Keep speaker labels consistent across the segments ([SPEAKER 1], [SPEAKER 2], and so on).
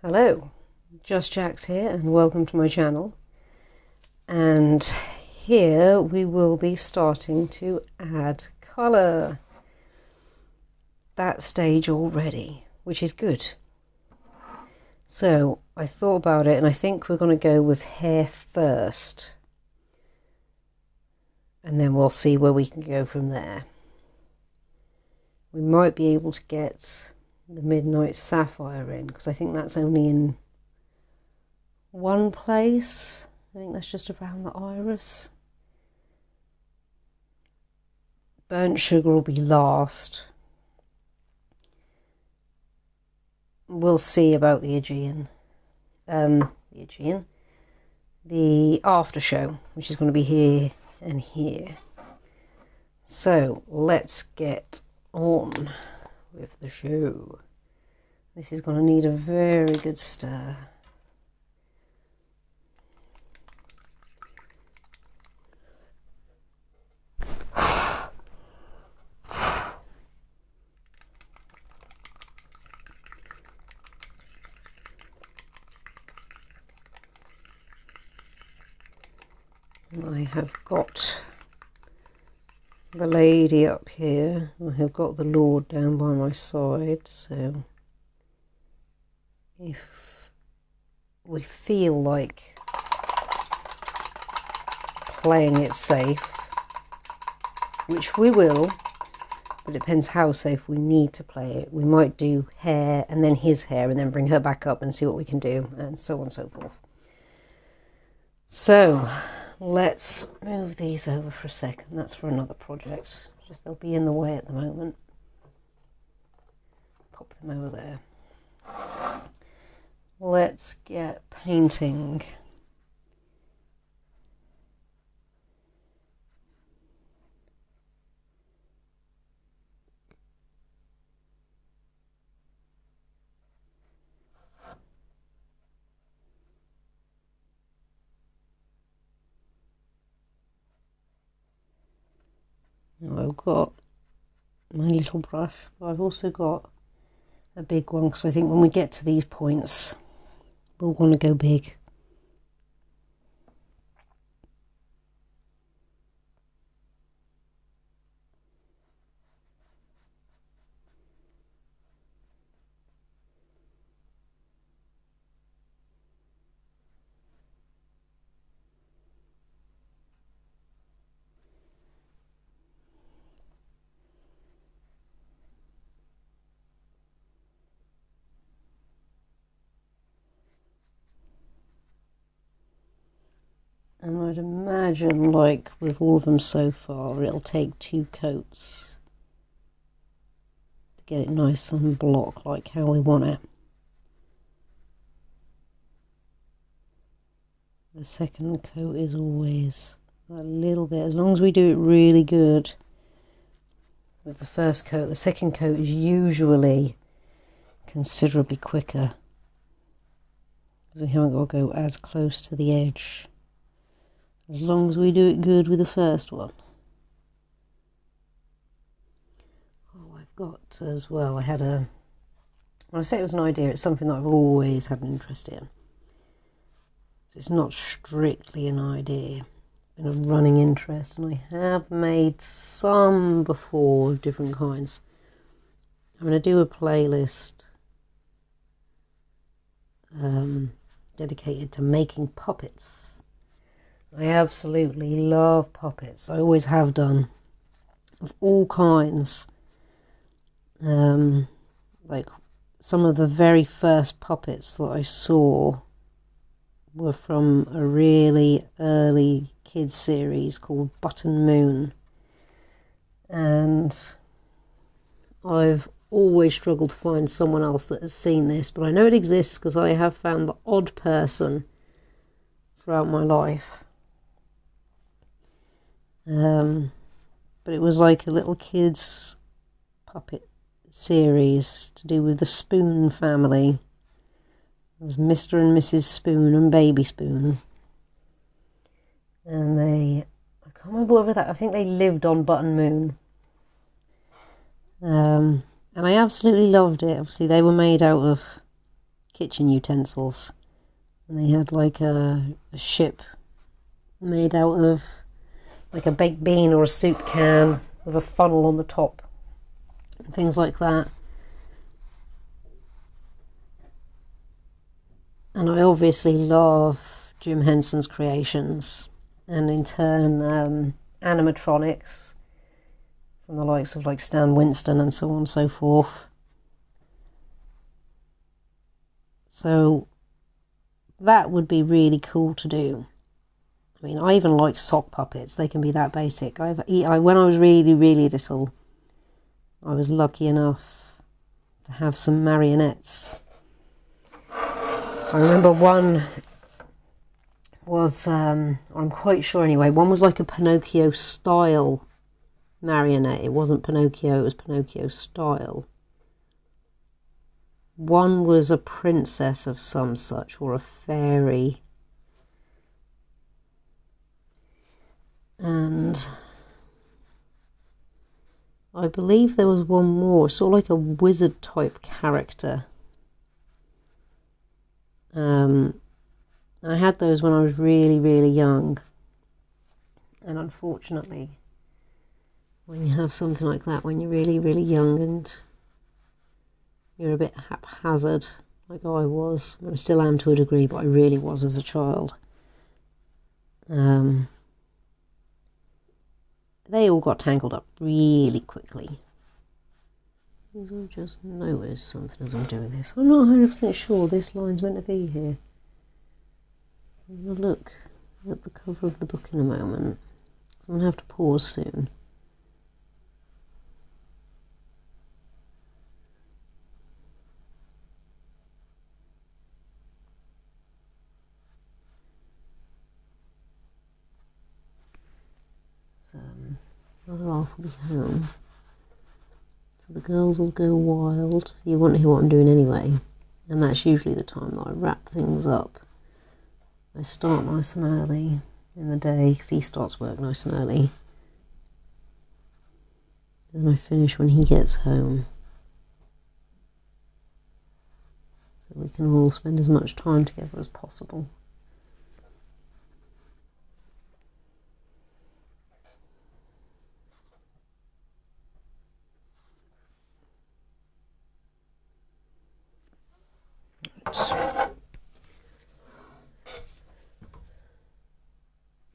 [SPEAKER 1] Hello, Just Jax here and welcome to my channel. And here we will be starting to add colour. That stage already, which is good. So I thought about it and I think we're going to go with hair first. And then we'll see where we can go from there. We might be able to get the Midnight Saphire in, because I think that's only in one place. I think that's just around the iris. Burnt Sugar will be last. We'll see about the Aegean. The Aftershow, which is going to be here and here. So let's get on with the show. This is going to need a very good stir. I have got the lady up here. I have got the Lord down by my side, so if we feel like playing it safe, which we will, but it depends how safe we need to play it. We might do hair and then his hair and then bring her back up and see what we can do, and so on and so forth. So let's move these over for a second. That's for another project. Just they'll be in the way at the moment. Pop them over there. Let's get painting. I've got my little brush, but I've also got a big one, because I think when we get to these points we'll want to go big. And I'd imagine, like with all of them so far, it'll take 2 coats to get it nice and block like how we want it. The second coat is always a little bit, as long as we do it really good with the first coat. The second coat is usually considerably quicker, because we haven't got to go as close to the edge. As long as we do it good with the first one. Oh, I've got as well, I had a, when I say it was an idea, it's something that I've always had an interest in. So it's not strictly an idea, it's been a running interest, and I have made some before of different kinds. I'm going to do a playlist dedicated to making puppets. I absolutely love puppets. I always have done, of all kinds. Like some of the very first puppets that I saw were from a really early kids series called Button Moon, and I've always struggled to find someone else that has seen this, but I know it exists because I have found the odd person throughout my life. But it was like a little kids puppet series to do with the Spoon family. It was Mr. and Mrs. Spoon and Baby Spoon. And I can't remember whether that, I think they lived on Button Moon. And I absolutely loved it. Obviously they were made out of kitchen utensils. And they had like a ship made out of like a baked bean or a soup can with a funnel on the top. And things like that. And I obviously love Jim Henson's creations. And in turn, animatronics from the likes of like Stan Winston and so on and so forth. So that would be really cool to do. I mean, I even like sock puppets. They can be that basic. When I was really, really little, I was lucky enough to have some marionettes. I remember one was, I'm quite sure anyway, one was like a Pinocchio style marionette. It wasn't Pinocchio, it was Pinocchio style. One was a princess of some such, or a fairy. And I believe there was one more, sort of like a wizard type character. I had those when I was really, really young. And unfortunately, when you have something like that, when you're really, really young and you're a bit haphazard, like I was, I still am to a degree, but I really was as a child. They all got tangled up really quickly. I've just noticed something as I'm doing this. I'm not 100% sure this line's meant to be here. I'm going to look at the cover of the book in a moment. So I'm going to have to pause soon. So, other half will be home. So the girls will go wild. You won't hear what I'm doing anyway. And that's usually the time that I wrap things up. I start nice and early in the day because he starts work nice and early. And I finish when he gets home. So we can all spend as much time together as possible.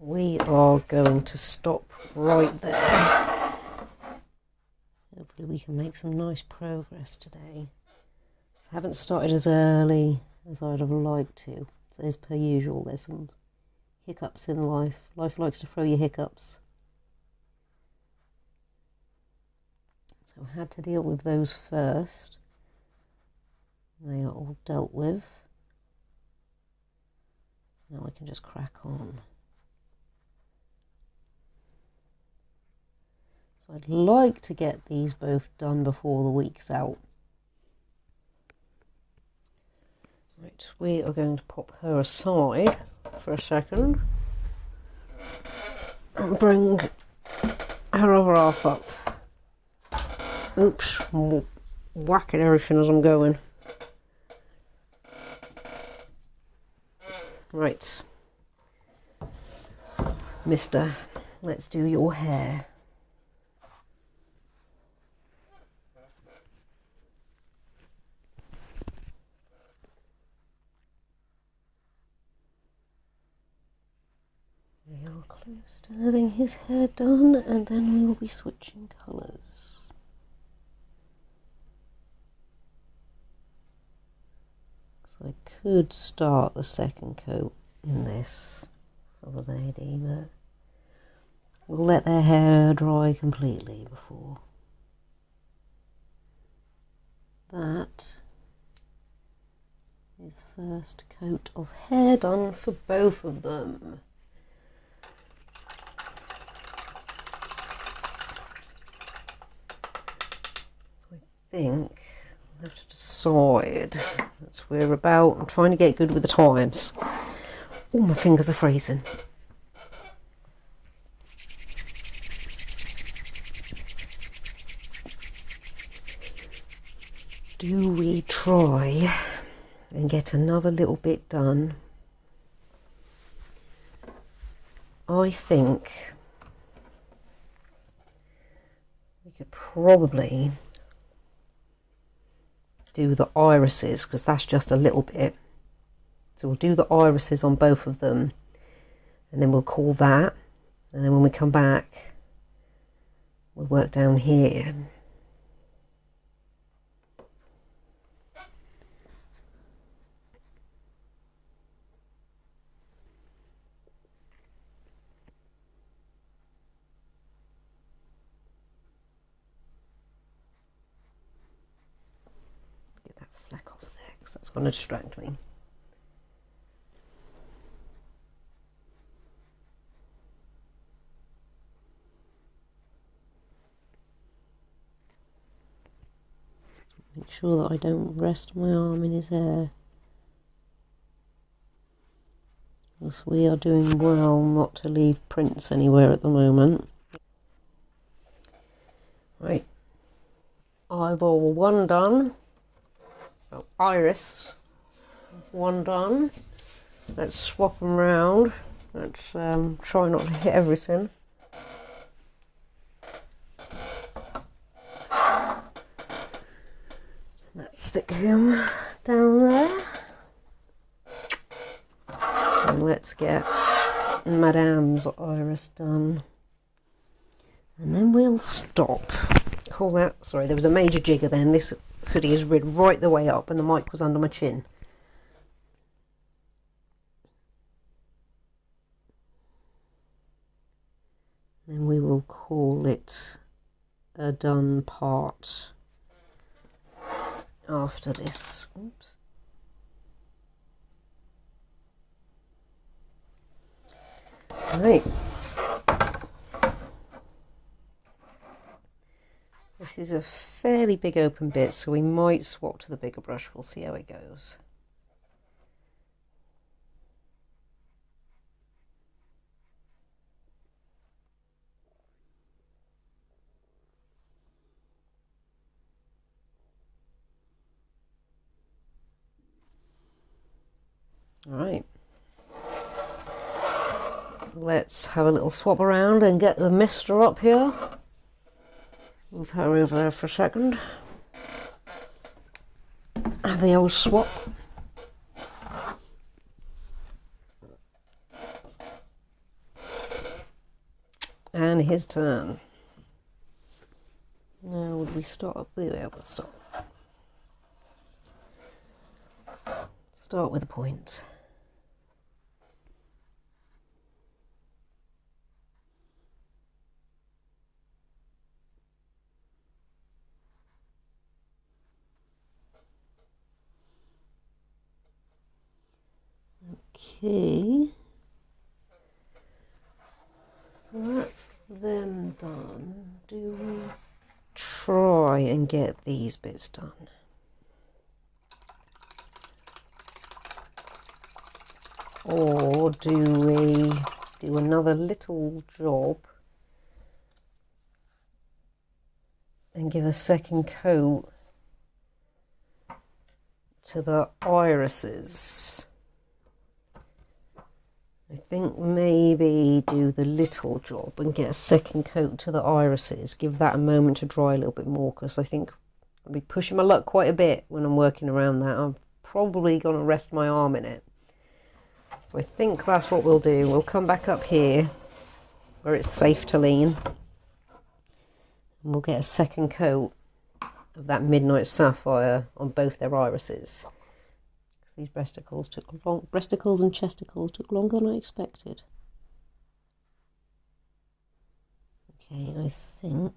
[SPEAKER 1] We are going to stop right there. Hopefully we can make some nice progress today. I haven't started as early as I'd have liked to. So as per usual, there's some hiccups in life. Life likes to throw you hiccups. So I had to deal with those first. They are all dealt with. Now I can just crack on. So I'd like to get these both done before the week's out. Right, we are going to pop her aside for a second and bring her other half up. Oops, I'm whacking everything as I'm going. Right, mister, let's do your hair. We are close to having his hair done, and then we will be switching colours. So I could start the second coat in this for the lady, but we'll let their hair dry completely before that is first coat of hair done for both of them. So I think I have to decide. That's where we're about. I'm trying to get good with the times. Oh, my fingers are freezing. Do we try and get another little bit done. I think we could probably do the irises, because that's just a little bit. So we'll do the irises on both of them, and then we'll call that, and then when we come back we'll work down here. Get that fleck off there, because that's going to distract me. Make sure that I don't rest my arm in his hair, because we are doing well not to leave prints anywhere at the moment. Right, eyeball one done. Oh, iris one done. Let's swap them round. Let's try not to hit everything. Let's stick him down there. And let's get Madame's iris done. And then we'll stop. Call that, sorry, there was a major jigger then. This hoodie is rid right the way up and the mic was under my chin. Then we will call it a done part after this. Oops. Right. This is a fairly big open bit, so we might swap to the bigger brush. We'll see how it goes. All right. Let's have a little swap around and get the mister up here. Move her over there for a second. Have the old swap. And his turn. Now would we stop? Yeah, we'll stop. Start with a point. Okay, so that's them done. Do we try and get these bits done? Or do we do another little job and give a second coat to the irises? I think maybe do the little job and get a second coat to the irises. Give that a moment to dry a little bit more, because I think I'll be pushing my luck quite a bit when I'm working around that. I'm probably going to rest my arm in it. So I think that's what we'll do. We'll come back up here where it's safe to lean. And we'll get a second coat of that Midnight Sapphire on both their irises. These breasticles and chesticles took longer than I expected. Okay, I think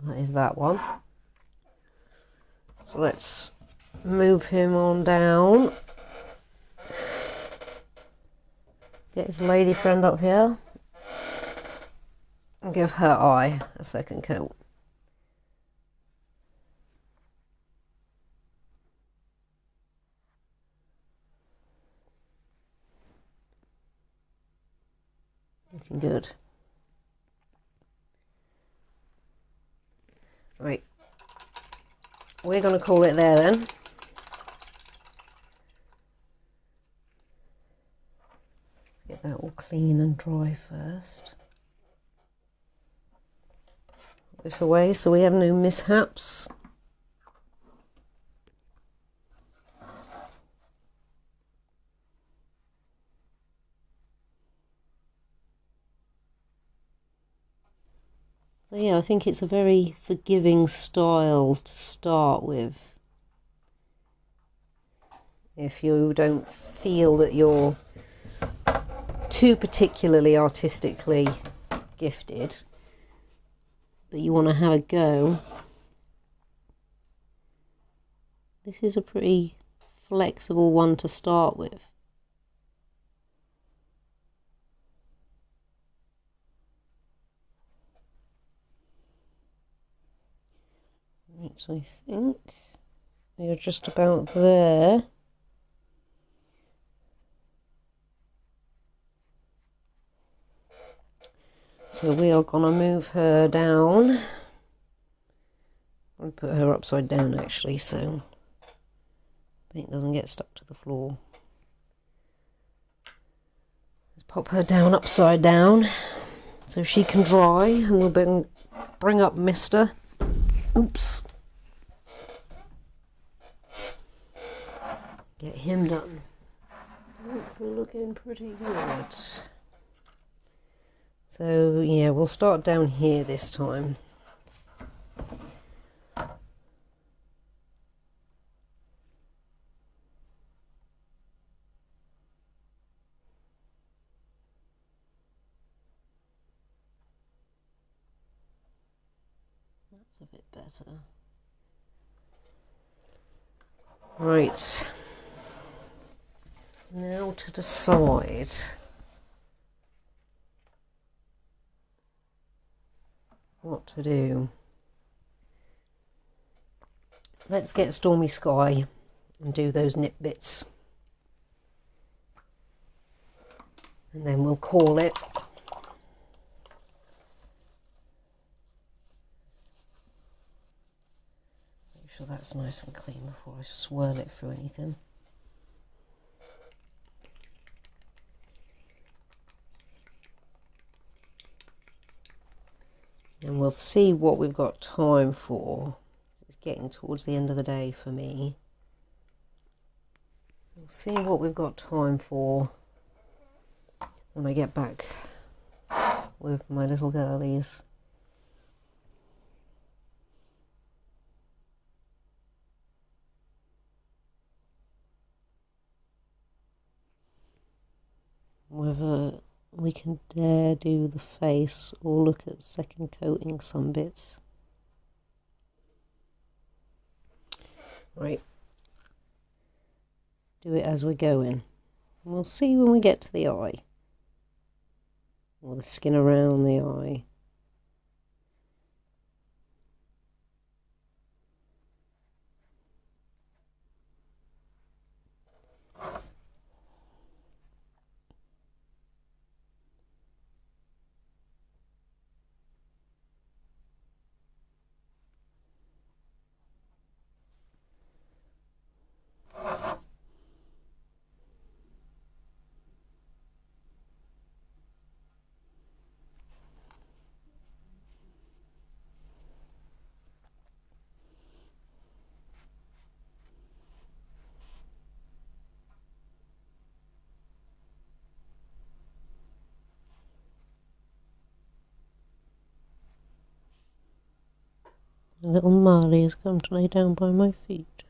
[SPEAKER 1] that is that one. So let's move him on down. Get his lady friend up here and give her eye a second coat. Looking good. Right. we're going to call it there then. Get that all clean and dry first. Put this away so we have no mishaps. So yeah, I think it's a very forgiving style to start with. If you don't feel that you're too particularly artistically gifted, but you want to have a go, this is a pretty flexible one to start with. Right, so I think you're just about there. So we are going to move her down. I'll put her upside down actually, so paint doesn't get stuck to the floor. Let's pop her down upside down so she can dry, and we'll bring up Mister. Oops. Get him done. We're looking pretty good. So yeah, we'll start down here this time. That's a bit better. Right. Now to decide what to do. Let's get Stormy Sky and do those nip bits, and then we'll call it. Make sure that's nice and clean before I swirl it through anything. And we'll see what we've got time for. It's getting towards the end of the day for me. We'll see what we've got time for when I get back with my little girlies. Whether we can dare do the face or look at second coating some bits. Right. Do it as we're going. We'll see when we get to the eye. Or the skin around the eye. Little Marley has come to lay down by my feet.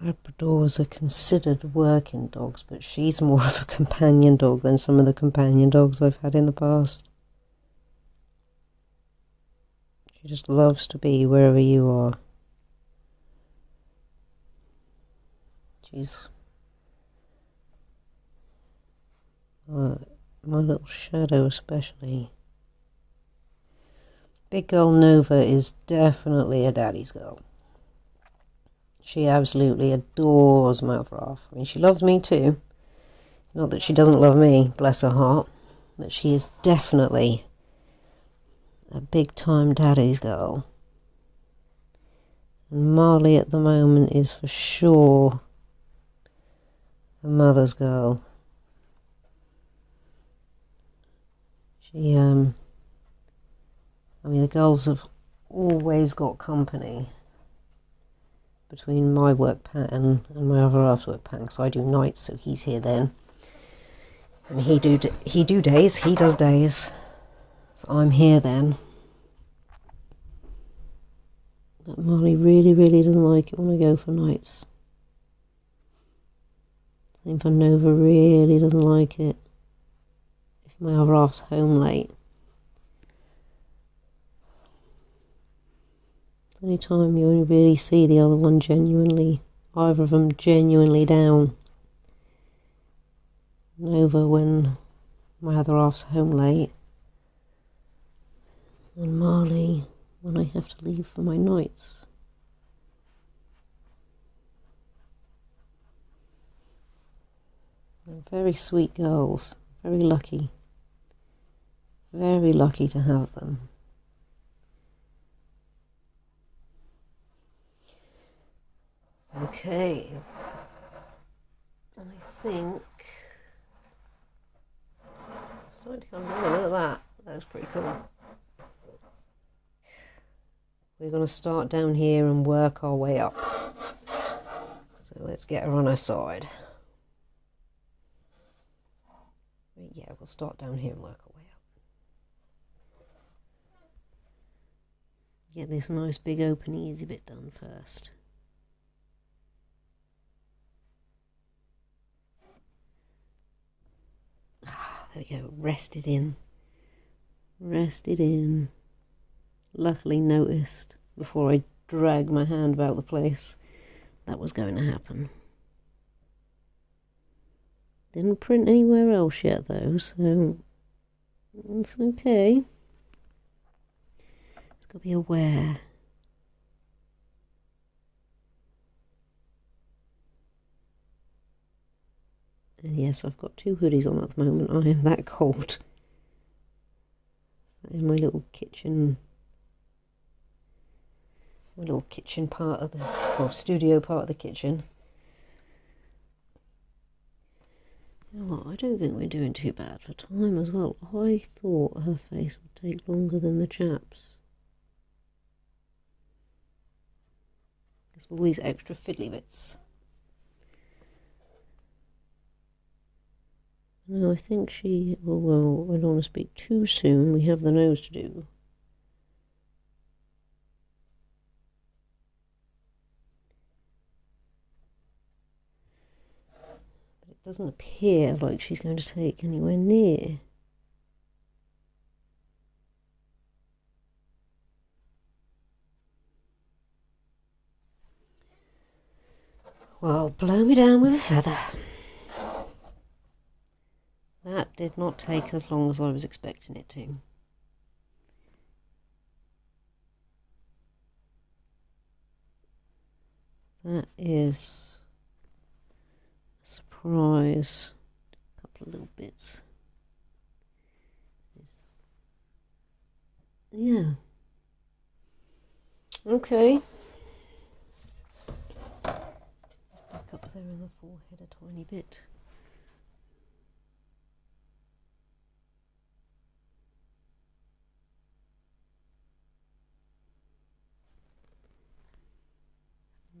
[SPEAKER 1] Labradors are considered working dogs, but she's more of a companion dog than some of the companion dogs I've had in the past. She just loves to be wherever you are. She's my little shadow especially. Big girl Nova is definitely a daddy's girl. She absolutely adores Malfrath. I mean, she loves me too. It's not that she doesn't love me, bless her heart, but she is definitely a big time daddy's girl. And Marley at the moment is for sure a mother's girl. She, I mean, the girls have always got company between my work pattern and my other after work pattern, because I do nights, so he's here then. And he does days. So I'm here then. But Marley really, really doesn't like it when I go for nights. Same for Nova, really doesn't like it if my other half's home late. It's the only time you only really see the other one genuinely, either of them genuinely down. Nova when my other half's home late, and Marley when I have to leave for my nights. They're very sweet girls, very lucky to have them. Okay, I think it's starting to come down. Look at that. That was pretty cool. We're going to start down here and work our way up. So let's get her on her side. Yeah, we'll start down here and work our way up. Get this nice big open easy bit done first. There we go, rested in. Luckily noticed before I dragged my hand about the place that was going to happen. Didn't print anywhere else yet though, so it's okay. Just got to be aware. And yes, I've got 2 hoodies on at the moment. I am that cold. In my little kitchen part of the, well, studio part of the kitchen. You know what, I don't think we're doing too bad for time as well. I thought her face would take longer than the chap's. Because of all these extra fiddly bits. No, I think she, oh well, I don't want to speak too soon. We have the nose to do. But it doesn't appear like she's going to take anywhere near. Well, blow me down with a feather. That did not take as long as I was expecting it to. That is a surprise. A couple of little bits. Yeah. Okay. Back up there in the forehead a tiny bit.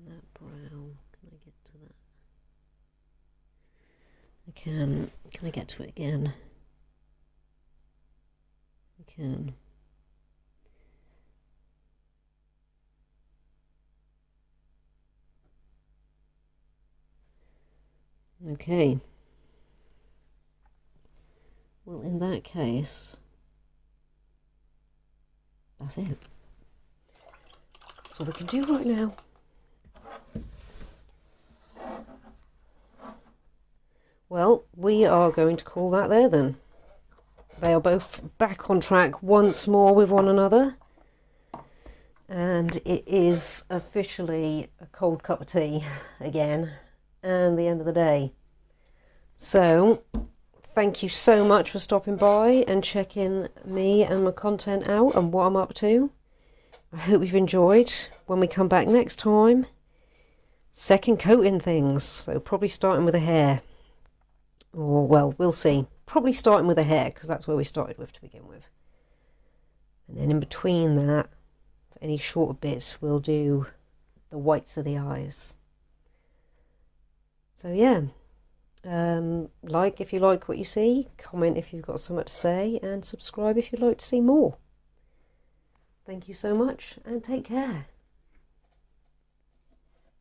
[SPEAKER 1] That brow, can I get to that? I can. Can I get to it again? I can. Okay. Well, in that case, that's it. That's all we can do right now. Well, we are going to call that there then. They are both back on track once more with one another. And it is officially a cold cup of tea again and the end of the day. So, thank you so much for stopping by and checking me and my content out and what I'm up to. I hope you've enjoyed. When we come back next time, second coating things. So probably starting with a hair. Or, well, we'll see. Probably starting with a hair, because that's where we started with to begin with. And then in between that, for any shorter bits, we'll do the whites of the eyes. So yeah, like if you like what you see, comment if you've got something to say, and subscribe if you'd like to see more. Thank you so much, and take care.